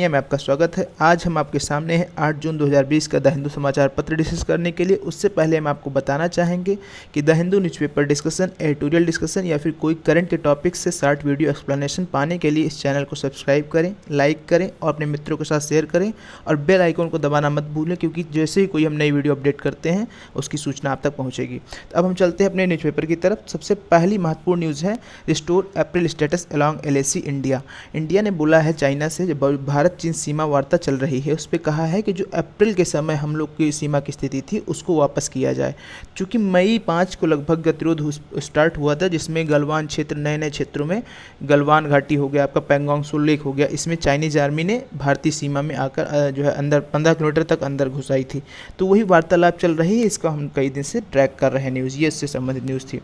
में आपका स्वागत है। आज हम आपके सामने हैं 8 जून 2020 का द हिंदू समाचार पत्र डिस्कस करने के लिए। उससे पहले हम आपको बताना चाहेंगे कि the Hindu newspaper discussion, editorial discussion या फिर कोई करंट के टॉपिक से शॉर्ट वीडियो एक्सप्लेनेशन पाने के लिए इस चैनल को सब्सक्राइब करें, लाइक करें और अपने मित्रों के साथ शेयर करें और बेल आइकन को दबाना मत भूलें, क्योंकि जैसे ही कोई हम नई वीडियो अपडेट करते हैं उसकी सूचना आप तक पहुँचेगी। तो अब हम चलते हैं अपने न्यूज़पेपर की तरफ। सबसे पहली महत्वपूर्ण न्यूज़ है restore April status along LAC India. India ने बोला है चाइना से, जब भारत चीन सीमा वार्ता चल रही है उस पर कहा है कि जो अप्रैल के समय हम लोग की सीमा की स्थिति थी उसको वापस किया जाए। चूँकि मई 5 को लगभग गतिरोध स्टार्ट हुआ था, जिसमें गलवान क्षेत्र, नए नए क्षेत्रों में गलवान घाटी हो गया, आपका पेंगोंग सो लेक हो गया, इसमें चाइनीज़ आर्मी ने भारतीय सीमा में आकर जो है अंदर 15 किलोमीटर तक अंदर घुस आई थी। तो वही वार्तालाप चल रही है, इसका हम कई दिन से ट्रैक कर रहे हैं न्यूज़, ये इससे संबंधित न्यूज़ थी।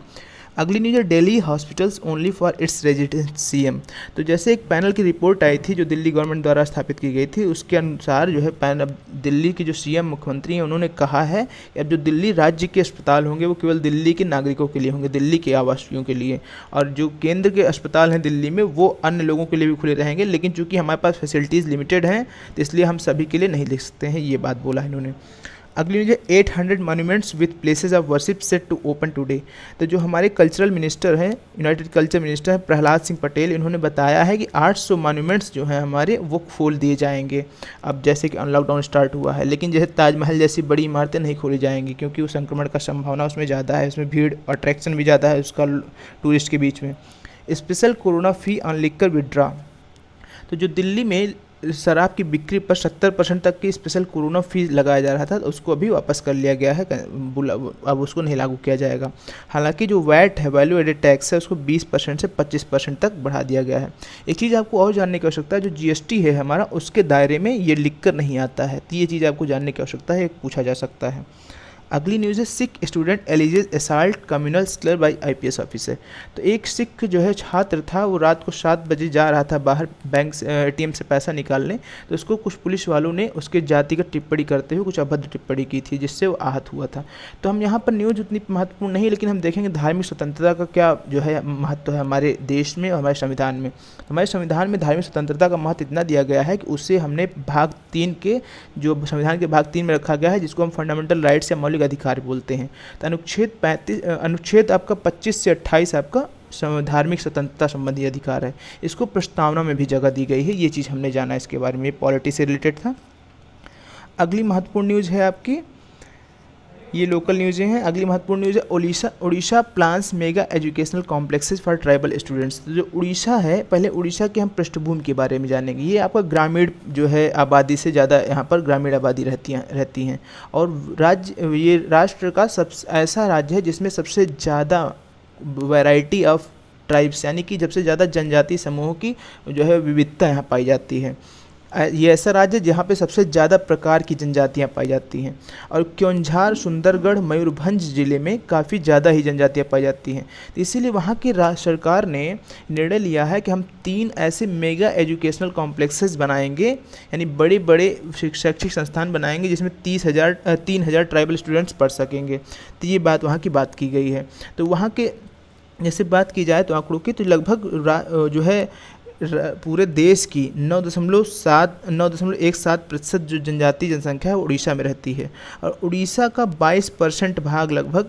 अगली न्यूज़ है Delhi hospitals only for its resident CM। तो जैसे एक पैनल की रिपोर्ट आई थी जो दिल्ली गवर्नमेंट द्वारा स्थापित की गई थी, उसके अनुसार जो है दिल्ली की जो CM मुख्यमंत्री हैं उन्होंने कहा है कि अब जो दिल्ली राज्य के अस्पताल होंगे वो केवल दिल्ली के नागरिकों के लिए होंगे, दिल्ली के आवासियों के लिए, और जो केंद्र के अस्पताल हैं दिल्ली में वो अन्य लोगों के लिए भी खुले रहेंगे। लेकिन चूँकि हमारे पास फैसिलिटीज़ लिमिटेड हैं तो इसलिए हम सभी के लिए नहीं लिख सकते हैं, ये बात बोला है इन्होंने। अगली न्यूज़ है 800 monuments with places of worship set to open today. तो जो हमारे कल्चरल मिनिस्टर हैं, यूनाइटेड कल्चर मिनिस्टर हैं प्रहलाद सिंह पटेल, इन्होंने बताया है कि 800 मॉन्यूमेंट्स जो हैं हमारे वो खोल दिए जाएंगे। अब जैसे कि लॉकडाउन स्टार्ट हुआ है, लेकिन जैसे ताजमहल जैसी बड़ी इमारतें नहीं खोली जाएंगी क्योंकि वो संक्रमण का संभावना उसमें ज़्यादा है, उसमें भीड़ अट्रैक्शन भी ज़्यादा है उसका टूरिस्ट के बीच में। Special corona fee on liquor withdraw. तो जो दिल्ली में शराब की बिक्री पर 70% तक की स्पेशल कोरोना फीस लगाया जा रहा था, तो उसको अभी वापस कर लिया गया है, अब उसको नहीं लागू किया जाएगा। हालांकि जो वैट है, वैल्यू एडेड टैक्स है, उसको 20% से 25% तक बढ़ा दिया गया है। एक चीज़ आपको और जानने की आवश्यकता है, जो GST है हमारा, उसके दायरे में ये लिख कर नहीं आता है, तो ये चीज़ आपको जानने की आवश्यकता है, पूछा जा सकता है। अगली न्यूज़ है Sikh student alleges assault communal slur by IPS officer. तो एक सिख जो है छात्र था, वो रात को 7 बजे जा रहा था बाहर बैंक से ATM से पैसा निकालने, तो उसको कुछ पुलिस वालों ने उसके जातिगत टिप्पणी करते हुए कुछ अभद्र टिप्पणी की थी, जिससे वो आहत हुआ था। तो हम यहाँ पर न्यूज़ उतनी महत्वपूर्ण नहीं, लेकिन हम देखेंगे धार्मिक स्वतंत्रता का क्या जो है महत्व है हमारे देश में और हमारे संविधान में। हमारे संविधान में धार्मिक स्वतंत्रता का महत्व इतना दिया गया है कि उसे हमने भाग 3 के, जो संविधान के भाग 3 में रखा गया है, जिसको हम फंडामेंटल राइट्स या मौलिक अधिकार बोलते हैं। तो अनुच्छेद आपका 25 से 28 आपका धार्मिक स्वतंत्रता संबंधी अधिकार है, इसको प्रस्तावना में भी जगह दी गई है। ये चीज़ हमने जाना इसके बारे में, पॉलिटी से रिलेटेड था। अगली महत्वपूर्ण न्यूज़ है आपकी, ये लोकल न्यूज़ें हैं। अगली महत्वपूर्ण न्यूज़ है Orissa plans mega educational complexes for tribal students. तो जो उड़ीसा है, पहले उड़ीसा के हम पृष्ठभूमि के बारे में जानेंगे। ये आपका ग्रामीण जो है आबादी से ज़्यादा यहाँ पर ग्रामीण आबादी रहती हैं और ये राष्ट्र का ऐसा राज्य है जिसमें सबसे ज़्यादा वैरायटी ऑफ ट्राइब्स, यानी कि सबसे ज़्यादा जनजातीय समूहों की जो है विविधता यहाँ पाई जाती है। ये ऐसा राज्य है जहाँ पे सबसे ज़्यादा प्रकार की जनजातियाँ पाई जाती हैं, और क्योंझार, सुंदरगढ़, मयूरभंज ज़िले में काफ़ी ज़्यादा ही जनजातियाँ पाई जाती हैं। तो इसीलिए वहाँ की सरकार ने निर्णय लिया है कि हम 3 ऐसे मेगा एजुकेशनल कॉम्प्लेक्सेस बनाएंगे, यानी बड़े बड़े शैक्षिक संस्थान बनाएंगे जिसमें 3,000 ट्राइबल स्टूडेंट्स पढ़ सकेंगे। तो ये बात वहाँ की बात की गई है। तो वहाँ के जैसे बात की जाए तो आंकड़ों की, तो लगभग जो है पूरे देश की 9.17% जो जनजातीय जनसंख्या है उड़ीसा में रहती है, और उड़ीसा का 22% भाग लगभग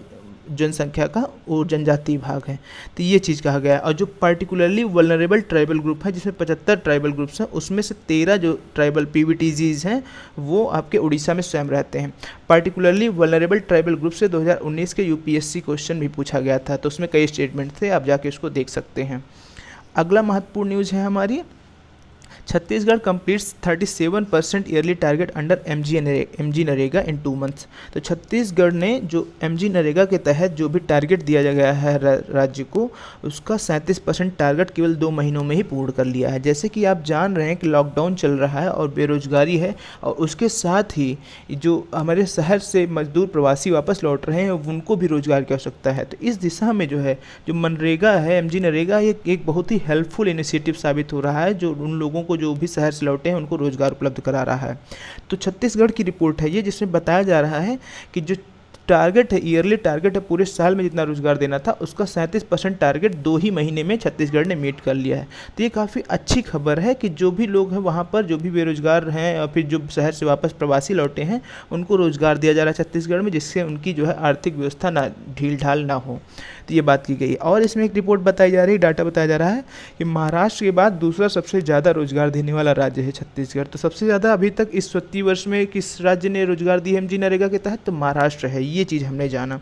जनसंख्या का वो जनजातीय भाग है। तो ये चीज़ कहा गया है। और जो पार्टिकुलरली वल्नरेबल ट्राइबल ग्रुप है, जिसमें 75 ट्राइबल ग्रुप्स हैं, उसमें से 13 जो ट्राइबल PVTGs हैं वो आपके उड़ीसा में स्वयं रहते हैं। पार्टिकुलरली वल्नरेबल ट्राइबल ग्रुप से 2019 के UPSC क्वेश्चन भी पूछा गया था, तो उसमें कई स्टेटमेंट थे, आप जाके उसको देख सकते हैं। अगला महत्वपूर्ण न्यूज़ है हमारी, Chhattisgarh completes 37% yearly target under MG NREGA in 2 months. तो छत्तीसगढ़ ने जो MG नरेगा के तहत जो भी टारगेट दिया गया है राज्य को, उसका 37% टारगेट केवल 2 महीनों में ही पूर्ण कर लिया है। जैसे कि आप जान रहे हैं कि लॉकडाउन चल रहा है और बेरोजगारी है, और उसके साथ ही जो हमारे शहर से मजदूर प्रवासी वापस लौट रहे हैं उनको भी रोजगार की आवश्यकता है। तो इस दिशा में जो है जो मनरेगा है, MG नरेगा, ये एक बहुत ही हेल्पफुल इनिशिएटिव साबित हो रहा है, जो उन लोगों को जो भी शहर से लौटे हैं उनको रोजगार उपलब्ध करा रहा है। तो छत्तीसगढ़ की रिपोर्ट है ये, जिसमें बताया जा रहा है कि जो टारगेट है, ईयरली टारगेट है पूरे साल में जितना रोजगार देना था, उसका 37% टारगेट 2 ही महीने में छत्तीसगढ़ ने मीट कर लिया है। तो ये काफ़ी अच्छी खबर है कि जो भी लोग हैं वहाँ पर, जो भी बेरोजगार हैं और फिर जो शहर से वापस प्रवासी लौटे हैं, उनको रोजगार दिया जा रहा है छत्तीसगढ़ में, जिससे उनकी जो है आर्थिक व्यवस्था ना ढील ढाल ना हो। तो ये बात की गई। और इसमें एक रिपोर्ट बताई जा रही है, डाटा बताया जा रहा है कि महाराष्ट्र के बाद दूसरा सबसे ज़्यादा रोजगार देने वाला राज्य है छत्तीसगढ़। तो सबसे ज़्यादा अभी तक इस वित्तीय वर्ष में किस राज्य ने रोजगार दी है एमजी नरेगा के तहत? तो महाराष्ट्र है। ये चीज़ हमने जाना।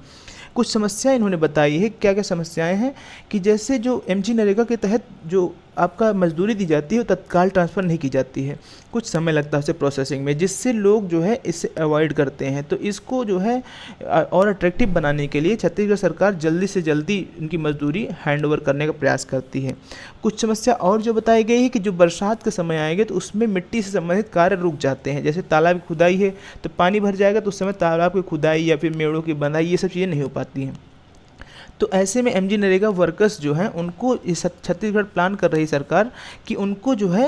कुछ समस्याएं इन्होंने बताई है। क्या क्या समस्याएं हैं कि जैसे जो एमजी नरेगा के तहत जो आपका मजदूरी दी जाती है वो तत्काल ट्रांसफ़र नहीं की जाती है, कुछ समय लगता है उसे प्रोसेसिंग में, जिससे लोग जो है इसे अवॉइड करते हैं। तो इसको जो है और अट्रैक्टिव बनाने के लिए छत्तीसगढ़ सरकार जल्दी से जल्दी उनकी मजदूरी हैंड ओवर करने का प्रयास करती है। कुछ समस्या और जो बताई गई है कि जो बरसात का समय आएगा तो उसमें मिट्टी से संबंधित कार्य रुक जाते हैं। जैसे तालाब की खुदाई है तो पानी भर जाएगा तो उस समय तालाब की खुदाई या फिर मेड़ों की बंधाई ये सब चीज़ें नहीं हो पाती हैं। तो ऐसे में एमजी नरेगा वर्कर्स जो हैं उनको इस छत्तीसगढ़ प्लान कर रही सरकार कि उनको जो है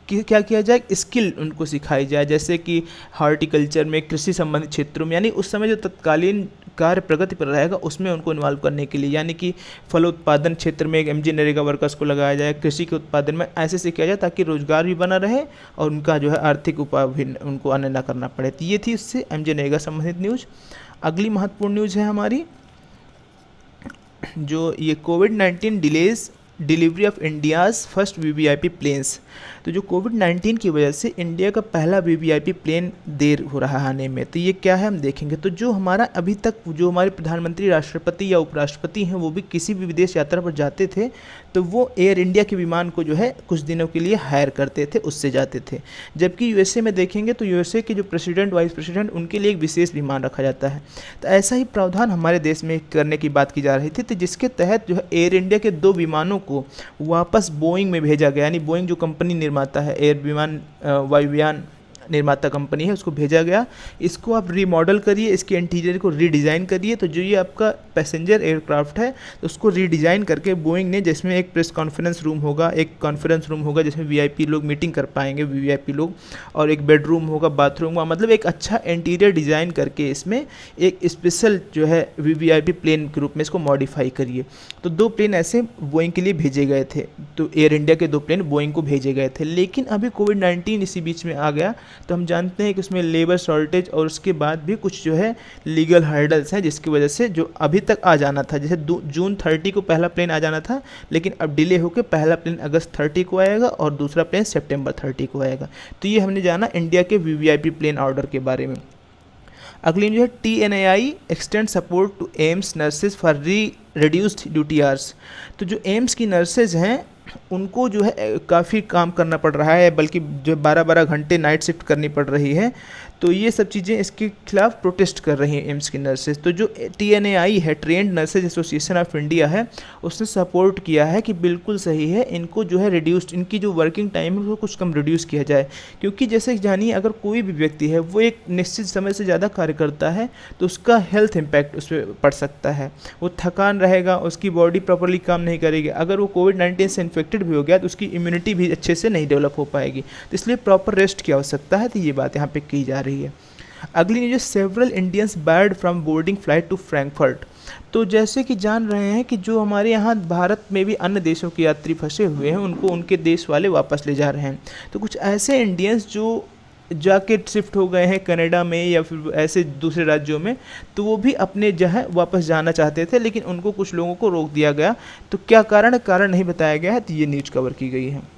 कि क्या किया जाए, स्किल उनको सिखाई जाए, जैसे कि हॉर्टिकल्चर में, कृषि संबंधित क्षेत्रों में, यानी उस समय जो तत्कालीन कार्य प्रगति पर रहेगा उसमें उनको इन्वॉल्व करने के लिए, यानी कि फल उत्पादन क्षेत्र में एमजी नरेगा वर्कर्स को लगाया जाए, कृषि के उत्पादन में ऐसे से किया जाए ताकि रोजगार भी बना रहे और उनका जो है आर्थिक उपाय भी उनको अन्य ना करना पड़े। तो ये थी इससे एमजी नरेगा संबंधित न्यूज़। अगली महत्वपूर्ण न्यूज़ है हमारी जो ये कोविड-19 delays delivery of India's first VVIP planes. तो जो कोविड-19 की वजह से इंडिया का पहला वीवीआईपी प्लेन देर हो रहा है आने में, तो ये क्या है हम देखेंगे। तो जो हमारा अभी तक जो हमारे प्रधानमंत्री, राष्ट्रपति या उपराष्ट्रपति हैं वो भी किसी भी विदेश यात्रा पर जाते थे तो वो एयर इंडिया के विमान को जो है कुछ दिनों के लिए हायर करते थे, उससे जाते थे। जबकि यूएसए में देखेंगे तो यूएसए के जो प्रेसिडेंट, वाइस प्रेसिडेंट, उनके लिए एक विशेष विमान रखा जाता है। तो ऐसा ही प्रावधान हमारे देश में करने की बात की जा रही थी, तो जिसके तहत जो है एयर इंडिया के 2 विमानों को वापस बोइंग में भेजा गया, यानी बोइंग जो कंपनी निर्माता है, एयर विमान वायुयान निर्माता कंपनी है, उसको भेजा गया। इसको आप रीमॉडल करिए, इसके इंटीरियर को रीडिज़ाइन करिए। तो जो ये आपका पैसेंजर एयरक्राफ्ट है तो उसको रीडिज़ाइन करके बोइंग ने, जिसमें एक प्रेस कॉन्फ्रेंस रूम होगा, एक कॉन्फ्रेंस रूम होगा जिसमें वीआईपी लोग मीटिंग कर पाएंगे, वीवीआईपी लोग, और एक बेडरूम होगा, बाथरूम होगा, मतलब एक अच्छा इंटीरियर डिज़ाइन करके इसमें एक स्पेशल जो है वीवीआईपी प्लेन के रूप में इसको मॉडिफाई करिए। तो 2 प्लेन ऐसे बोइंग के लिए भेजे गए थे। तो एयर इंडिया के 2 प्लेन बोइंग को भेजे गए थे। लेकिन अभी कोविड-19 इसी बीच में आ गया, तो हम जानते हैं कि उसमें लेबर शॉर्टेज और उसके बाद भी कुछ जो है लीगल हर्डल्स हैं, जिसकी वजह से जो अभी तक आ जाना था, जैसे जून 30 को पहला प्लेन आ जाना था, लेकिन अब डिले होकर पहला प्लेन अगस्त 30 को आएगा और दूसरा प्लेन सितंबर 30 को आएगा। तो ये हमने जाना इंडिया के वीवीआईपी प्लेन ऑर्डर के बारे में। अगली न्यूज़ है TNAI extend support to AIIMS nurses for reduced duty hours. तो जो एम्स की नर्सेज हैं उनको जो है काफ़ी काम करना पड़ रहा है, बल्कि जो 12-12 घंटे नाइट शिफ्ट करनी पड़ रही है। तो ये सब चीज़ें इसके खिलाफ प्रोटेस्ट कर रही हैं एम्स की नर्सेज। तो जो TNAI है, trend nurses association of India है, उसने सपोर्ट किया है कि बिल्कुल सही है, इनको जो है रिड्यूस्ड, इनकी जो वर्किंग टाइम है वो कुछ कम रिड्यूस किया जाए। क्योंकि जैसे जानिए, अगर कोई भी व्यक्ति है वो एक निश्चित समय से ज़्यादा कार्य करता है तो उसका हेल्थ इम्पैक्ट उस पर पड़ सकता है, वो थकान रहेगा, उसकी बॉडी प्रॉपरली काम नहीं करेगी। अगर वो कोविड-19 से इन्फेक्टेड भी हो गया तो उसकी इम्यूनिटी भी अच्छे से नहीं डेवलप हो पाएगी। तो इसलिए प्रॉपर रेस्ट की आवश्यकता है। तो ये बात यहाँ पे की जा रही है। अगली news, several Indians barred from boarding flight to Frankfurt. तो जैसे कि जान रहे हैं कि जो हमारे यहाँ भारत में भी अन्य देशों के यात्री फंसे हुए हैं उनको उनके देश वाले वापस ले जा रहे हैं। तो कुछ ऐसे इंडियंस जो जाके शिफ्ट हो गए हैं कनाडा में या फिर ऐसे दूसरे राज्यों में, तो वो भी अपने जगह वापस जाना चाहते थे, लेकिन उनको कुछ लोगों को रोक दिया गया। तो क्या कारण नहीं बताया गया है, तो ये न्यूज़ कवर की गई है।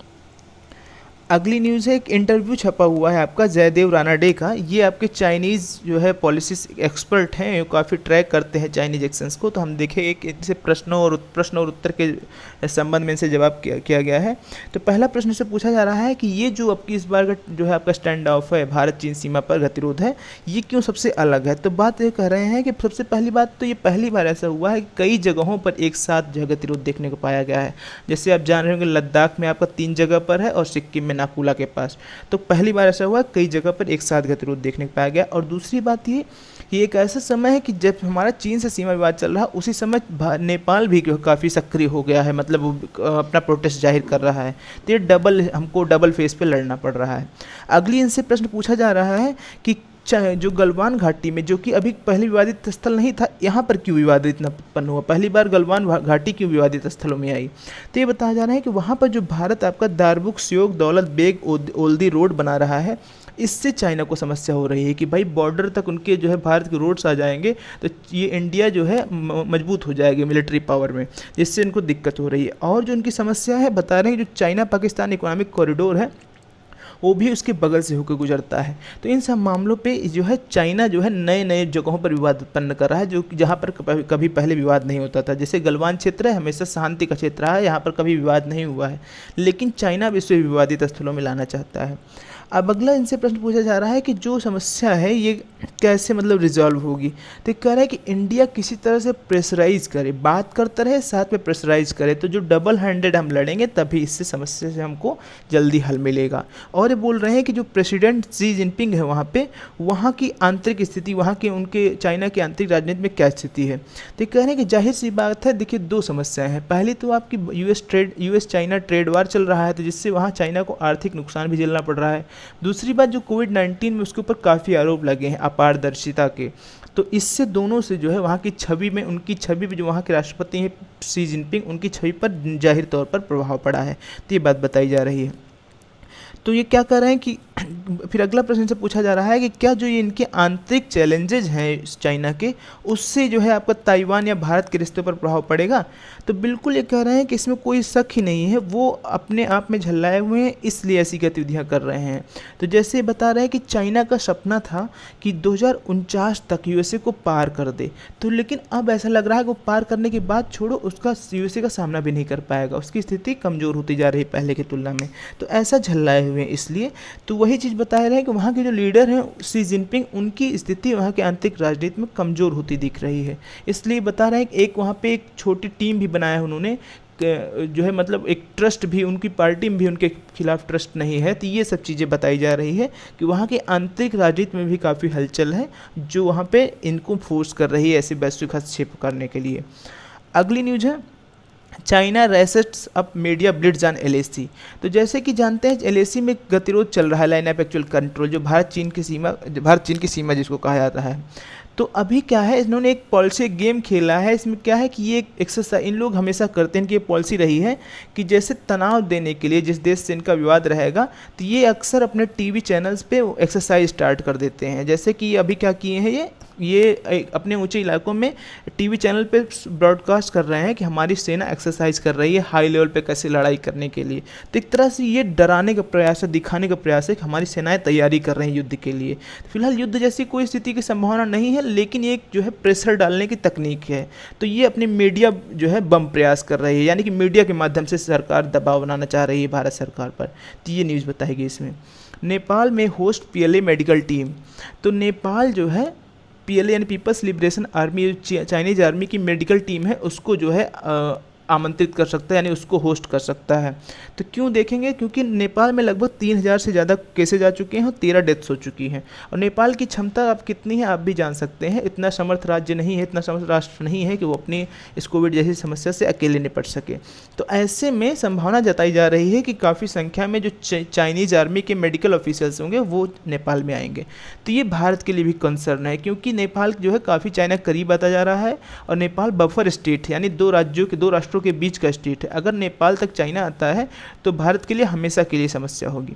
अगली न्यूज़ है, एक इंटरव्यू छपा हुआ है आपका जयदेव रानाडे का। ये आपके चाइनीज़ जो है पॉलिसी एक्सपर्ट हैं, काफ़ी ट्रैक करते हैं चाइनीज़ एक्शंस को। तो हम देखेंगे कि इनसे प्रश्न और उत्तर के संबंध में इनसे जवाब किया गया है। तो पहला प्रश्न से पूछा जा रहा है कि ये जो आपकी इस बार का जो है आपका स्टैंड ऑफ है, भारत चीन सीमा पर गतिरोध है, ये क्यों सबसे अलग है। तो बात ये कह रहे हैं कि सबसे पहली बात तो ये पहली बार ऐसा हुआ है कि कई जगहों पर एक साथ जो है गतिरोध देखने को पाया गया है। जैसे आप जान रहे होंगे लद्दाख में आपका 3 जगह पर है और सिक्किम में नाकुला के पास। तो पहली बार ऐसा हुआ, कई जगह पर एक साथ गतिरोध देखने को पाया गया। और दूसरी बात ये एक ऐसा समय है कि जब हमारा चीन से सीमा विवाद चल रहा है, उसी समय नेपाल भी काफ़ी सक्रिय हो गया है, मतलब अपना प्रोटेस्ट जाहिर कर रहा है। तो ये हमको डबल फेस पे लड़ना पड़ रहा है। अगली इनसे प्रश्न पूछा जा रहा है कि जो गलवान घाटी में, जो कि अभी पहले विवादित स्थल नहीं था, यहाँ पर क्यों विवाद इतना उत्पन्न हुआ, पहली बार गलवान घाटी क्यों विवादित स्थलों में आई। तो ये बताया जा रहा है कि वहाँ पर जो भारत आपका दारबुक स्योक दौलत बेग ओल्दी रोड बना रहा है, इससे चाइना को समस्या हो रही है कि भाई बॉर्डर तक उनके जो है भारत के रोड्स आ जाएंगे तो ये इंडिया जो है मजबूत हो जाएगी मिलिट्री पावर में, जिससे इनको दिक्कत हो रही है। और जो उनकी समस्या है, बता रहे हैं जो चाइना पाकिस्तान इकोनॉमिक कॉरिडोर है वो भी उसके बगल से होकर गुजरता है। तो इन सब मामलों पे जो है चाइना जो है नए नए जगहों पर विवाद उत्पन्न कर रहा है, जो जहाँ पर कभी पहले विवाद नहीं होता था। जैसे गलवान क्षेत्र है, हमेशा शांति का क्षेत्र रहा है, यहाँ पर कभी विवाद नहीं हुआ है, लेकिन चाइना भी इसे विवादित स्थलों में लाना चाहता है। अब अगला इनसे प्रश्न पूछा जा रहा है कि जो समस्या है ये कैसे मतलब रिजॉल्व होगी। तो कह रहा है कि इंडिया किसी तरह से प्रेशराइज करे, बात करता रहे साथ में प्रेशराइज करे, तो जो डबल हैंडेड हम लड़ेंगे तभी इससे समस्या से हमको जल्दी हल मिलेगा। और ये बोल रहे हैं कि जो प्रेसिडेंट शी जिनपिंग है वहाँ की आंतरिक स्थिति, वहाँ के उनके चाइना की आंतरिक राजनीति में क्या स्थिति है। तो कह रहे हैं कि जाहिर सी बात है, देखिए दो समस्याएं हैं। पहली तो आपकी यूएस चाइना ट्रेड वार चल रहा है, तो जिससे वहाँ चाइना को आर्थिक नुकसान भी झेलना पड़ रहा है। दूसरी बात, जो कोविड-19 में उसके ऊपर काफ़ी आरोप लगे हैं अपारदर्शिता के, तो इससे दोनों से जो है वहाँ की छवि में, उनकी छवि में, जो वहाँ के राष्ट्रपति हैं शी जिनपिंग, उनकी छवि पर जाहिर तौर पर प्रभाव पड़ा है। तो ये बात बताई जा रही है। तो ये क्या कर रहे हैं कि फिर अगला प्रश्न से पूछा जा रहा है कि क्या जो ये इनके आंतरिक चैलेंजेज हैं चाइना के, उससे जो है आपका ताइवान या भारत के रिश्तों पर प्रभाव पड़ेगा। तो बिल्कुल ये कह रहे हैं कि इसमें कोई शक ही नहीं है, वो अपने आप में झल्लाए हुए हैं, इसलिए ऐसी गतिविधियां कर रहे हैं। तो जैसे बता रहे हैं कि चाइना का सपना था कि 2049 तक यूएसए को पार कर दे, तो लेकिन अब ऐसा लग रहा है कि वो पार करने के बाद छोड़ो, उसका यूएसए का सामना भी नहीं कर पाएगा, उसकी स्थिति कमज़ोर होती जा रही है पहले की तुलना में। तो ऐसा झल्लाए हुए हैं इसलिए। तो वही चीज़ बता रहे हैं कि वहाँ के जो लीडर हैं शी जिनपिंग, उनकी स्थिति वहाँ के आंतरिक राजनीति में कमज़ोर होती दिख रही है। इसलिए बता रहे हैं कि एक वहाँ पे एक छोटी टीम भी बनाया है उन्होंने, जो है मतलब एक ट्रस्ट भी, उनकी पार्टी में भी उनके खिलाफ ट्रस्ट नहीं है। तो ये सब चीज़ें बताई जा रही है कि वहाँ के आंतरिक राजनीति में भी काफ़ी हलचल है, जो वहाँ पे इनको फोर्स कर रही है ऐसे वैश्विक हस्तक्षेप करने के लिए। अगली न्यूज़ है China resets up media blitz on LAC. तो जैसे कि जानते हैं एलएसी में गतिरोध चल रहा है, लाइन ऑफ एक्चुअल कंट्रोल, जो भारत चीन की सीमा जिसको कहा जाता है। तो अभी क्या है, इन्होंने एक पॉलिसी गेम खेला है। इसमें क्या है कि ये एक एक्सरसाइज इन लोग हमेशा करते हैं कि ये पॉलिसी रही है कि जैसे तनाव देने के लिए जिस देश से इनका विवाद रहेगा, तो ये अक्सर अपने टीवी चैनल्स पे एक्सरसाइज स्टार्ट कर देते हैं। जैसे कि अभी क्या किए हैं, ये अपने ऊंचे इलाकों में टीवी चैनल पे ब्रॉडकास्ट कर रहे हैं कि हमारी सेना एक्सरसाइज कर रही है हाई लेवल पे कैसे लड़ाई करने के लिए। तो एक तरह से ये डराने का प्रयास है, दिखाने का प्रयास है कि हमारी सेनाएं तैयारी कर रही हैं युद्ध के लिए। फिलहाल युद्ध जैसी कोई स्थिति की संभावना नहीं है, लेकिन ये एक जो है प्रेशर डालने की तकनीक है। तो ये अपनी मीडिया जो है बम प्रयास कर रही है, यानी कि मीडिया के माध्यम से सरकार दबाव बनाना चाह रही है भारत सरकार पर। तो ये न्यूज़ बताएगी इसमें। नेपाल में होस्ट पीएलए मेडिकल टीम। तो नेपाल जो है पीएलए यानी people's liberation army, Chinese army की मेडिकल टीम है, उसको जो है आमंत्रित कर सकता है, यानी उसको होस्ट कर सकता है। तो क्यों देखेंगे, क्योंकि नेपाल में लगभग 3000 से ज़्यादा केसेज आ चुके हैं और 13 डेथ्स हो चुकी हैं। और नेपाल की क्षमता अब कितनी है आप भी जान सकते हैं, इतना समर्थ राज्य नहीं है, इतना समर्थ राष्ट्र नहीं है कि वो अपनी इस कोविड जैसी समस्या से अकेले निपट सके। तो ऐसे में संभावना जताई जा रही है कि काफ़ी संख्या में जो चाइनीज़ आर्मी के मेडिकल ऑफिसर्स होंगे वो नेपाल में आएंगे। तो ये भारत के लिए भी कंसर्न है, क्योंकि नेपाल जो है काफ़ी चाइना करीब आता जा रहा है, और नेपाल बफर स्टेट है, यानी दो राष्ट्रों के बीच का स्टेट है। अगर नेपाल तक चाइना आता है तो भारत के लिए हमेशा के लिए समस्या होगी।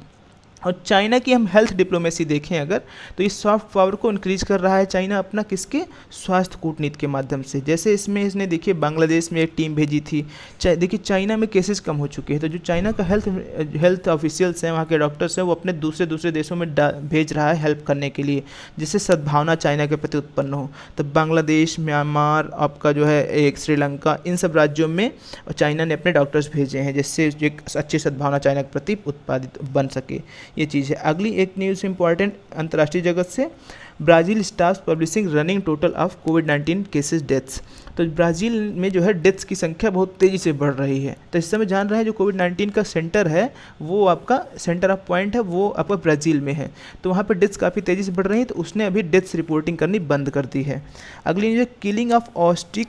और चाइना की हम हेल्थ डिप्लोमेसी देखें अगर, तो इस सॉफ्ट पावर को इंक्रीज कर रहा है चाइना अपना, किसके, स्वास्थ्य कूटनीति के माध्यम से। जैसे इसमें इसने देखिए बांग्लादेश में एक टीम भेजी थी। देखिए चाइना में केसेस कम हो चुके हैं, तो जो चाइना का हेल्थ ऑफिशियल्स हैं, वहाँ के डॉक्टर्स हैं, वो अपने दूसरे देशों में भेज रहा है हेल्प करने के लिए, जिससे सद्भावना चाइना के प्रति उत्पन्न हो। तो बांग्लादेश, म्यांमार, आपका जो है एक श्रीलंका, इन सब राज्यों में चाइना ने अपने डॉक्टर्स भेजे हैं, जिससे एक अच्छी सद्भावना चाइना के प्रति उत्पादित बन सके। ये चीज़ है। अगली एक न्यूज़ इंपॉर्टेंट अंतर्राष्ट्रीय जगत से, Brazil stars publishing running total of covid cases deaths. तो ब्राज़ील में जो है डेथ्स की संख्या बहुत तेज़ी से बढ़ रही है। तो इस समय जान रहे हैं जो कोविड-19 का सेंटर है, वो आपका सेंटर ऑफ पॉइंट है, वो आपका ब्राज़ील में है। तो वहाँ पर डेथ्स काफ़ी तेज़ी से बढ़ रही है, तो उसने अभी डेथ्स रिपोर्टिंग करनी बंद कर दी है। अगली news, killing of autistic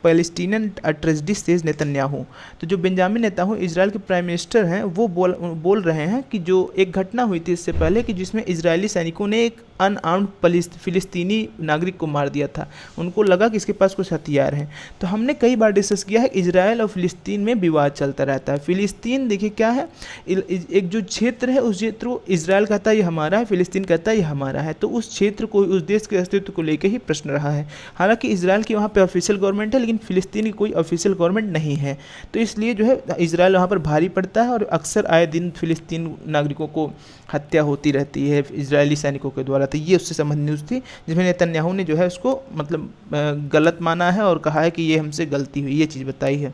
Palestinian tragedy says Netanyahu. तो जो बेंजामिन नेतन्याहू इजराइल के प्राइम मिनिस्टर हैं वो बोल रहे हैं कि जो एक घटना हुई थी इससे पहले कि जिसमें इजरायली सैनिकों ने एक अनआर्म्ड फिलिस्तीनी नागरिक को मार दिया था, उनको लगा कि इसके पास कुछ हथियार हैं। तो हमने कई बार डिस्कस किया है इजराइल और फिलिस्तीन में विवाद चलता रहता है। फिलिस्तीन देखिए क्या है, एक जो क्षेत्र है उस क्षेत्र को इजराइल कहता है ये हमारा है, फिलिस्तीन कहता है ये हमारा है। तो उस क्षेत्र को, उस देश के अस्तित्व को लेकर ही प्रश्न रहा है। हालांकि इजराइल की वहाँ पे ऑफिशियल गवर्नमेंट है लेकिन फिलिस्तीन की कोई ऑफिशियल गवर्नमेंट नहीं है। तो इसलिए जो है इजराइल वहाँ पर भारी पड़ता है और अक्सर आए दिन फिलिस्तीन नागरिकों को हत्या होती रहती है इजरायली सैनिकों के द्वारा। तो ये उससे संबंधित न्यूज़ थी जिसमें नेतन्याहू ने जो है उसको मतलब गलत माना है और कहा है कि ये हमसे गलती हुई, ये चीज़ बताई है।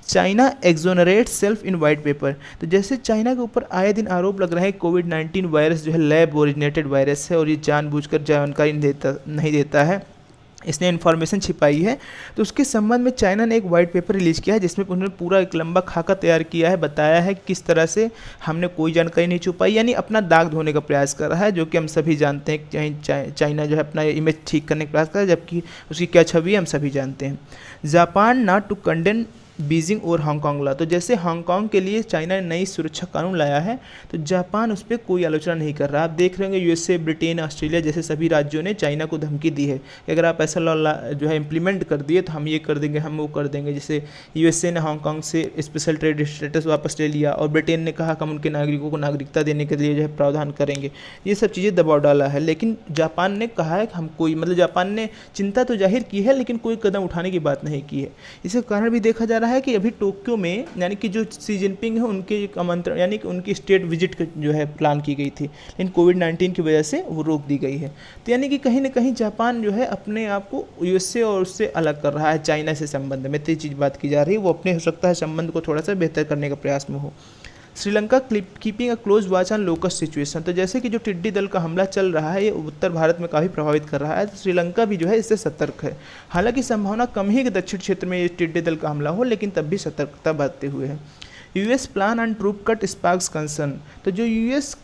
China exonerate self in white paper. तो जैसे चाइना के ऊपर आए दिन आरोप लग रहा है कोविड-19 वायरस जो है लैब ओरिजिनेटेड वायरस है और ये जानबूझकर जानकारी नहीं देता है, इसने इन्फॉर्मेशन छिपाई है। तो उसके संबंध में चाइना ने एक वाइट पेपर रिलीज़ किया है जिसमें उन्होंने पूरा एक लंबा खाका तैयार किया है, बताया है किस तरह से हमने कोई जानकारी नहीं छुपाई, यानी अपना दाग धोने का प्रयास कर रहा है, जो कि हम सभी जानते हैं कि चाइना जो है अपना इमेज ठीक करने का प्रयास कर रहा है, जबकि उसकी क्या छवि है हम सभी जानते हैं। Japan not to condemn Beijing और हांगकांग ला। तो जैसे हांगकांग के लिए चाइना ने नई सुरक्षा कानून लाया है तो जापान उस पर कोई आलोचना नहीं कर रहा। आप देख रहे होंगे यूएसए, ब्रिटेन, ऑस्ट्रेलिया जैसे सभी राज्यों ने चाइना को धमकी दी है कि अगर आप ऐसा लॉ जो है इम्प्लीमेंट कर दिए तो हम ये कर देंगे, हम वो कर देंगे। जैसे यूएसए ने हांगकांग से स्पेशल ट्रेड स्टेटस वापस ले लिया और ब्रिटेन ने कहा कि हम उनके नागरिकों को नागरिकता देने के लिए जो है प्रावधान करेंगे। ये सब चीज़ें दबाव डाला है, लेकिन जापान ने कहा है कि हम कोई जापान ने चिंता तो जाहिर की है लेकिन कोई कदम उठाने की बात नहीं की है। इसके कारण भी देखा जा रहा है कि अभी टोक्यो में यानी कि जो शी जिनपिंग है उनके आमंत्रण यानी कि उनकी स्टेट विजिट जो है प्लान की गई थी, लेकिन कोविड-19 की वजह से वो रोक दी गई है। तो यानी कि कहीं ना कहीं जापान जो है अपने आप को यूएसए और उससे अलग कर रहा है चाइना से संबंध में। तो ये चीज़ बात की जा रही है, वो अपने हो सकता है संबंध को थोड़ा सा बेहतर करने का प्रयास में हो। Sri Lanka keeping a close watch on locust situation. तो जैसे कि जो टिड्डी दल का हमला चल रहा है ये उत्तर भारत में काफ़ी प्रभावित कर रहा है, तो श्रीलंका भी जो है इससे सतर्क है। हालांकि संभावना कम ही कि दक्षिण क्षेत्र में ये टिड्डी दल का हमला हो, लेकिन तब भी सतर्कता बरतते हुए है। US plan on troop cut sparks concern. तो जो यूएस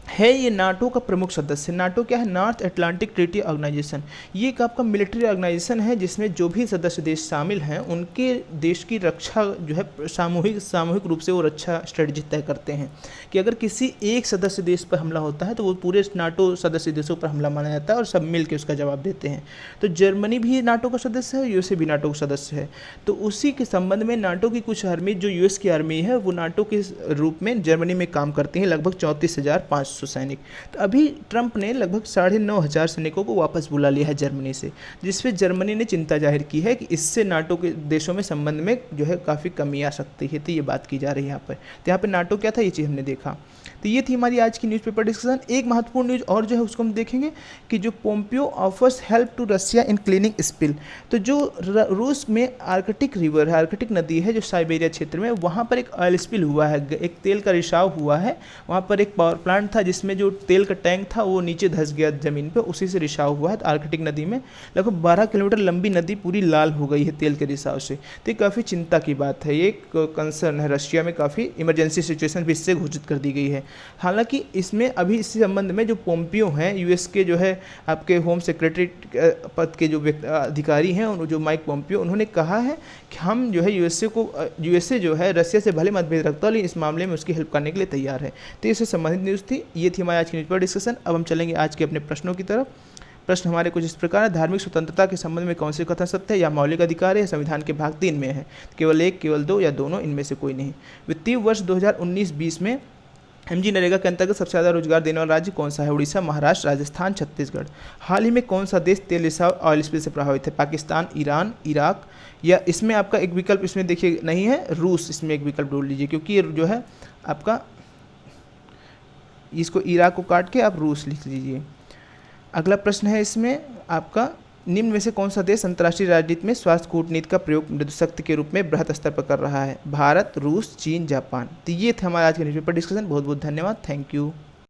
है ये नाटो का प्रमुख सदस्य। नाटो क्या है? North Atlantic Treaty Organization. ये एक आपका मिलिट्री ऑर्गेनाइजेशन है जिसमें जो भी सदस्य देश शामिल हैं उनके देश की रक्षा जो है सामूहिक रूप से वो रक्षा स्ट्रेटजी तय करते हैं कि अगर किसी एक सदस्य देश पर हमला होता है तो वो पूरे नाटो सदस्य देशों पर हमला माना जाता है और सब मिल के उसका जवाब देते हैं। तो जर्मनी भी नाटो का सदस्य है, यूएसए भी नाटो का सदस्य है। तो उसी के संबंध में नाटो की कुछ आर्मी जो यूएस की आर्मी है वो नाटो के रूप में जर्मनी में काम करती हैं, लगभग 34,500 सैनिक। तो अभी ट्रंप ने लगभग 9,500 सैनिकों को वापस बुला लिया है जर्मनी से, जिसपे जर्मनी ने चिंता जाहिर की है कि इससे नाटो के देशों में संबंध में जो है काफ़ी कमी आ सकती है। तो ये बात की जा रही है यहाँ पर। तो यहाँ पर नाटो क्या था ये चीज़ हमने देखा। तो ये थी हमारी आज की न्यूज़पेपर डिस्कशन। एक महत्वपूर्ण न्यूज़ और जो है उसको हम देखेंगे कि जो Pompeo offers help to Russia in cleaning spill. तो जो रूस में आर्कटिक रिवर है, आर्कटिक नदी है जो साइबेरिया क्षेत्र में, वहाँ पर एक ऑयल स्पिल हुआ है, एक तेल का रिसाव हुआ है। वहाँ पर एक पावर प्लांट था जिसमें जो तेल का टैंक था वो नीचे धंस गया ज़मीन पे, उसी से रिसाव हुआ है। तो आर्कटिक नदी में लगभग 12 किलोमीटर लंबी नदी पूरी लाल हो गई है तेल के रिसाव से। तो ये काफ़ी चिंता की बात है, ये एक कंसर्न है। रशिया में काफ़ी इमरजेंसी सिचुएशन भी इससे घोषित कर दी गई है। हालांकि इसमें अभी इस संबंध में जो पोम्पियो हैं यूएस के जो है आपके होम सेक्रेटरी पद के जो अधिकारी हैं, जो माइक पोम्पियो, उन्होंने कहा है कि हम जो है यूएसए जो है रशिया से भले मतभेद रखता है लेकिन इस मामले में उसकी हेल्प करने के लिए तैयार है। तो इससे संबंधित न्यूज़ थी। ये थी हमारी आज की न्यूज़ पर डिस्कशन। अब हम चलेंगे आज के अपने प्रश्नों की तरफ। प्रश्न हमारे कुछ इस प्रकार है। धार्मिक स्वतंत्रता के संबंध में कौन से कथन सत्य है या मौलिक अधिकार है या संविधान के भाग 3 में है? केवल एक, केवल दो या दोनों, इनमें से कोई नहीं। वित्तीय वर्ष 2019-20 में एमजी नरेगा के अंतर्गत सबसे ज़्यादा रोजगार देने वाला राज्य कौन सा है? उड़ीसा, महाराष्ट्र, राजस्थान, छत्तीसगढ़। हाल ही में कौन सा देश तेल रिसाव ऑयल स्पिल से प्रभावित है? पाकिस्तान, ईरान, इराक, या इसमें आपका एक विकल्प इसमें देखिए नहीं है, रूस। इसमें एक विकल्प ढूंढ लीजिए क्योंकि ये जो है आपका, इसको इराक को काट के आप रूस लिख लीजिए। अगला प्रश्न है इसमें आपका, निम्न में से कौन सा देश अंतर्राष्ट्रीय राजनीति में स्वास्थ्य कूटनीति का प्रयोग मृदुशक्ति के रूप में बृहत स्तर पर कर रहा है? भारत, रूस, चीन, जापान। तो ये थे हमारे आज के न्यूज़पेपर डिस्कशन। बहुत बहुत धन्यवाद। Thank you.